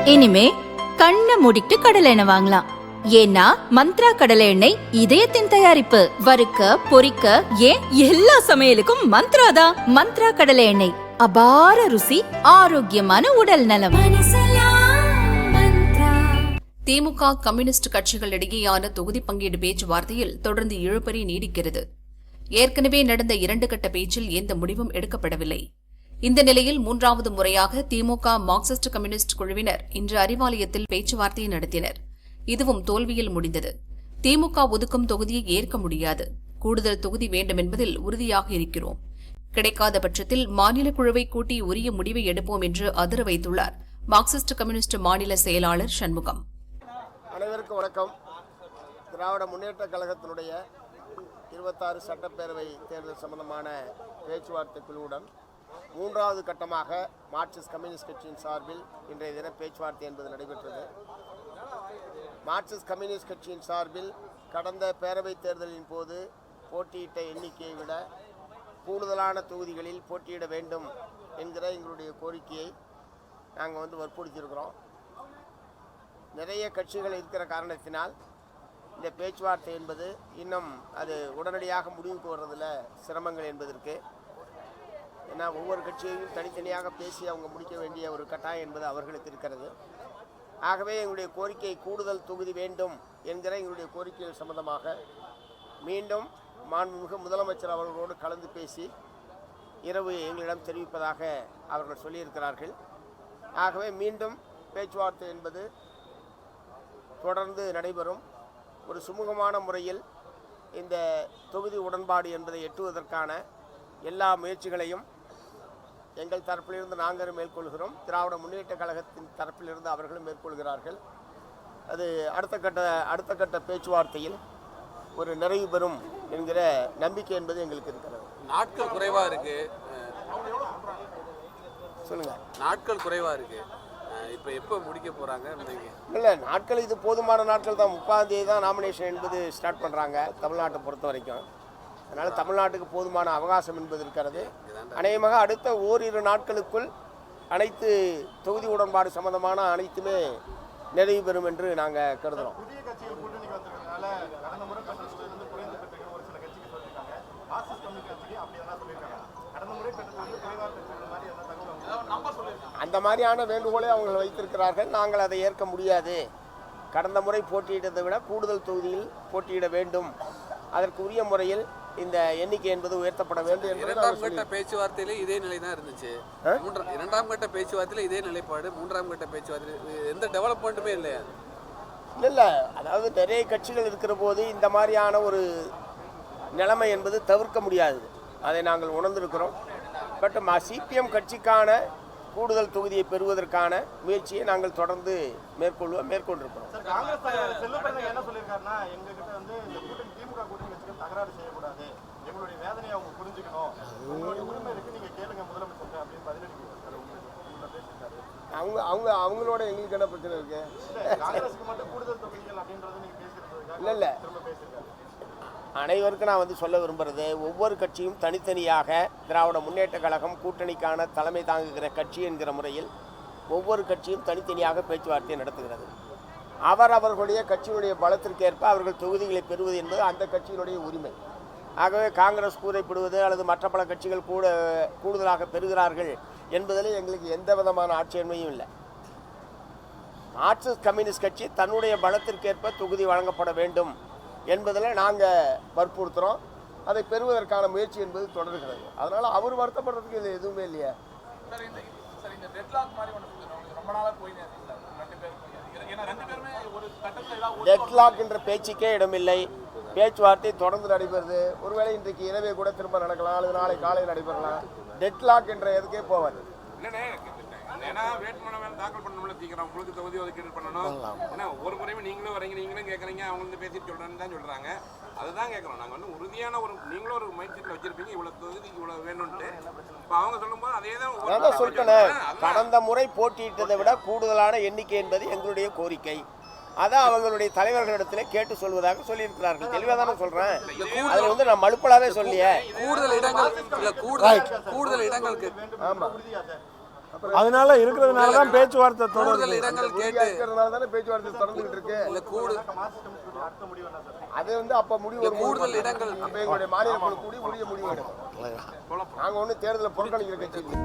இனிமே கண்ணை மூடிட்டு கடலை எண்ணெய் வாங்கலாம். ஏன்னா மந்த்ரா கடலை எண்ணெய் இதயத்தின் தயாரிப்பு. வறுக்க பொரிக்க ஏன் எல்லா சமையலுக்கும் மந்த்ரா தான். மந்த்ரா கடலை எண்ணெய், அபார ருசி, ஆரோக்கியமான உடல் நலம். திமுக கம்யூனிஸ்ட் கட்சிகளிடையேயான தொகுதி பங்கீடு பேச்சுவார்த்தையில் தொடர்ந்து இழுபறி நீடிக்கிறது. ஏற்கனவே நடந்த 2 கட்ட பேச்சில் எந்த முடிவும் எடுக்கப்படவில்லை. இந்த நிலையில் 3வது முறையாக திமுக மார்க்சிஸ்ட் கம்யூனிஸ்ட் குழுவினர் இன்று அறிவாலயத்தில் பேச்சுவார்த்தை நடத்தினர். இதுவும் தோல்வியில் முடிந்தது. திமுக ஒதுக்கும் தொகுதியை ஏற்க முடியாது, கூடுதல் தொகுதி வேண்டும் என்பதில் உறுதியாக இருக்கிறோம். கிடைக்காத பட்சத்தில் மாநில குழுவை கூட்டி உரிய முடிவை எடுப்போம் என்று அதிர வைத்துள்ளார் மார்க்சிஸ்ட் கம்யூனிஸ்ட் மாநில செயலாளர் சண்முகம். அனைவருக்கும் வணக்கம். திராவிட முன்னேற்ற கழகத்தினுடைய 26 சட்டப்பேரவை தேர்தல் சம்பந்தமான பேச்சுவார்த்தை குழுவுடன் 3வது கட்டமாக மார்க்சிஸ்ட் கம்யூனிஸ்ட் கட்சியின் சார்பில் இன்றைய தின பேச்சுவார்த்தை என்பது நடைபெற்றது. மார்க்சிஸ்ட் கம்யூனிஸ்ட் கட்சியின் சார்பில் கடந்த பேரவைத் தேர்தலின் போது போட்டியிட்ட எண்ணிக்கையை விட கூடுதலான தொகுதிகளில் போட்டியிட வேண்டும் என்கிற எங்களுடைய கோரிக்கையை நாங்கள் வற்புறுத்தியிருக்கிறோம். நிறைய கட்சிகள் இருக்கிற காரணத்தினால் இந்த பேச்சுவார்த்தை என்பது இன்னும் அது உடனடியாக முடிவுக்கு வர்றதில் சிரமங்கள் என்பதற்கு, ஏன்னா ஒவ்வொரு கட்சியையும் தனித்தனியாக பேசி அவங்க முடிக்க வேண்டிய ஒரு கட்டாயம் என்பது அவர்களுக்கு இருக்கிறது. ஆகவே எங்களுடைய கோரிக்கை கூடுதல் தொகுதி வேண்டும் என்கிற எங்களுடைய கோரிக்கைகள் சம்பந்தமாக மீண்டும் மாண்புமிகு முதலமைச்சர் அவர்களோடு கலந்து பேசி இரவு எங்களிடம் தெரிவிப்பதாக அவர்கள் சொல்லியிருக்கிறார்கள். ஆகவே மீண்டும் பேச்சுவார்த்தை என்பது தொடர்ந்து நடைபெறும். ஒரு சுமூகமான முறையில் இந்த தொகுதி உடன்பாடு என்பதை எட்டுவதற்கான எல்லா முயற்சிகளையும் எங்கள் தரப்பிலிருந்து நாங்கள் மேற்கொள்கிறோம். திராவிட முன்னேற்ற கழகத்தின் தரப்பிலிருந்து அவர்களும் மேற்கொள்கிறார்கள். அது அடுத்த கட்ட பேச்சுவார்த்தையில் ஒரு நிறைவு பெறும் என்கிற நம்பிக்கை என்பது எங்களுக்கு இருக்கிறது. நாட்கள் குறைவாக இருக்கு, சொல்லுங்க. நாட்கள் குறைவாக இருக்கு, இப்போ எப்போ முடிக்க போகிறாங்க? இல்லை, நாட்கள் இது போதுமான நாட்கள் தான். 30ஆம் தேதி தான் நாமினேஷன் என்பது ஸ்டார்ட் பண்ணுறாங்க தமிழ்நாட்டை பொறுத்த வரைக்கும். அதனால் தமிழ்நாட்டுக்கு போதுமான அவகாசம் என்பது இருக்கிறது. அநேகமாக அடுத்த ஓரிரு நாட்களுக்குள் அனைத்து தொகுதி உடன்பாடு சம்பந்தமான அனைத்துமே நிறைவு பெறும் என்று நாங்கள் கருதுகிறோம். அந்த மாதிரியான வேண்டுகோளை அவங்க வைத்திருக்கிறார்கள். நாங்கள் அதை ஏற்க முடியாது. கடந்த முறை போட்டியிட்டதை விட கூடுதல் தொகுதியில் போட்டியிட வேண்டும், அதற்கு உரிய முறையில் இந்த எண்ணிக்கை என்பது உயர்த்தப்பட வேண்டும். 2ஆம் கட்ட பேச்சுவார்த்தையிலே இதே நிலை தான் இருந்துச்சு. 2ஆம் கட்ட பேச்சுவார்த்தையில் இதே நிலைப்பாடு. 3ஆம் கட்ட பேச்சுவார்த்தையில் எந்த டெவலப்மெண்ட்டுமே இல்லையா? இல்லை, அதாவது நிறைய கட்சிகள் இருக்கிற போது இந்த மாதிரியான ஒரு நிலைமை என்பது தவிர்க்க முடியாது. அதை நாங்கள் உணர்ந்திருக்கிறோம். பட் சிபிஎம் கட்சிக்கான கூடுதல் தொகுதியை பெறுவதற்கான முயற்சியை நாங்கள் தொடர்ந்து மேற்கொண்டிருக்கிறோம். அவங்களோட எங்களுக்கு என்ன பிரச்சனை இருக்கு? இல்லை, அனைவருக்கும் நான் சொல்ல விரும்புகிறது, ஒவ்வொரு கட்சியும் தனித்தனியாக திராவிட முன்னேற்ற கழகம் கூட்டணிக்கான தலைமை தாங்குகிற கட்சி என்கிற முறையில் ஒவ்வொரு கட்சியும் தனித்தனியாக பேச்சுவார்த்தை நடத்துகிறது. அவர்களுடைய கட்சியினுடைய பலத்திற்கேற்ப அவர்கள் தொகுதிகளை பெறுவது என்பது அந்த கட்சியினுடைய உரிமை. ஆகவே காங்கிரஸ் கூரைப்படுவது அல்லது மற்ற பல கட்சிகள் கூடுதலாக பெறுகிறார்கள் என்பதில் எங்களுக்கு எந்த விதமான ஆட்சேபனையும் இல்லை. மார்க்சிஸ்ட் கம்யூனிஸ்ட் கட்சி தன்னுடைய பலத்திற்கேற்ப தொகுதி வழங்கப்பட வேண்டும் என்பதில் நாங்கள் வற்புறுத்துகிறோம். அதை பெறுவதற்கான முயற்சி என்பது தொடர்கிறது. அதனால் அவர் வருத்தப்படுறதுக்கு இது எதுவுமே இல்லையா? டெட்லாக் என்ற பேச்சுக்கே இடமில்லை. பேச்சுவார்த்தை தொடர்ந்து நடைபெறுது. ஒருவேளை இன்றைக்கு இரவே கூட திரும்ப நடக்கலாம், அல்லது நாளை காலை நடைபெறலாம். டெட்லாக் என்ற எதுக்கே போவாது. ஏன்னா வேட்புமனு தாக்கல் பண்ணணும்ல, சீக்கிரம் உங்களுக்கு தொகுதி ஒதுக்கீடு பண்ணணும். ஏன்னா ஒவ்வொரு முறையும் நீங்களும் வரீங்க, நீங்களும் கேட்குறீங்க, அவங்க பேசிட்டு சொல்கிறேன்னு தான் சொல்கிறாங்க. அதுதான் கேட்குறோம். நாங்கள் உறுதியான நீங்களும் ஒரு மைண்ட் செட்டில் வச்சுருப்பீங்க, இவ்வளோ தொகுதி இவ்வளோ வேணும்ட்டு. இப்போ அவங்க சொல்லும்போது அதே தான் சொல்லிட்டேன். கடந்த முறை போட்டியிட்டதை விட கூடுதலான எண்ணிக்கை என்பது எங்களுடைய கோரிக்கை. அதான் அவங்களுடைய தலைவர்களிடத்திலே கேட்டு சொல்வதாக சொல்லியிருக்கிறார்கள். தெளிவாக தானே சொல்கிறேன். அதில் நான் மழுப்பலாவே சொல்லியே. கூடுதல் இடங்களுக்கு ஆமாம், அதனால இருக்கிறதுனால தான் பேச்சுவார்த்தை கூடுதல் தொடருது. இடங்கள் உறுதியா கேட்டு இருக்கிறதுனால தானே பேச்சுவார்த்தை தொடர்ந்துகிட்டு இருக்கு. இல்ல அது வந்து அப்ப முடிவு ஒரு கூடுதல் இடங்கள் அப்ப எங்களுடைய மாநில குழு கூடி உரிய முடிவு எடுக்கும். நாங்க ஒன்றும் தேர்தலை புறக்கணிக்கிற கட்சி இல்லை.